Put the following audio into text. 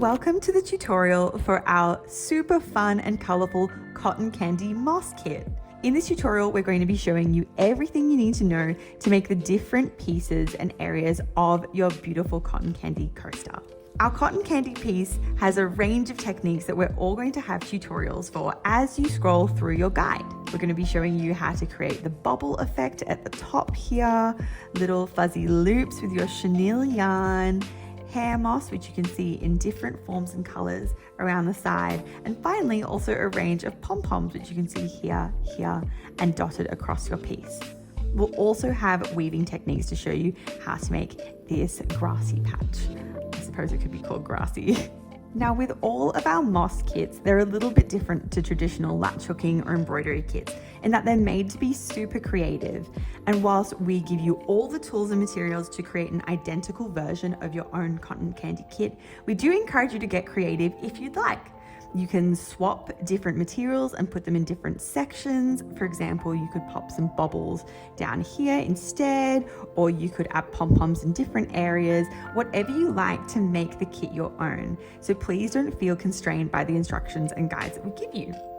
Welcome to the tutorial for our super fun and colorful cotton candy moss kit. In this tutorial, we're going to be showing you everything you need to know to make the different pieces and areas of your beautiful cotton candy coaster. Our cotton candy piece has a range of techniques that we're all going to have tutorials for as you scroll through your guide. We're going to be showing you how to create the bobble effect at the top here, little fuzzy loops with your chenille yarn, hair moss, which you can see in different forms and colors around the side, and finally also a range of pom-poms, which you can see here, and dotted across your piece. We'll also have weaving techniques to show you how to make this grassy patch. I suppose it could be called grassy. Now, with all of our moss kits, they're a little bit different to traditional latch hooking or embroidery kits in that they're made to be super creative. And whilst we give you all the tools and materials to create an identical version of your own cotton candy kit, we do encourage you to get creative if you'd like. You can swap different materials and put them in different sections. For example, you could pop some bobbles down here instead, or you could add pom-poms in different areas, whatever you like to make the kit your own. So please don't feel constrained by the instructions and guides that we give you.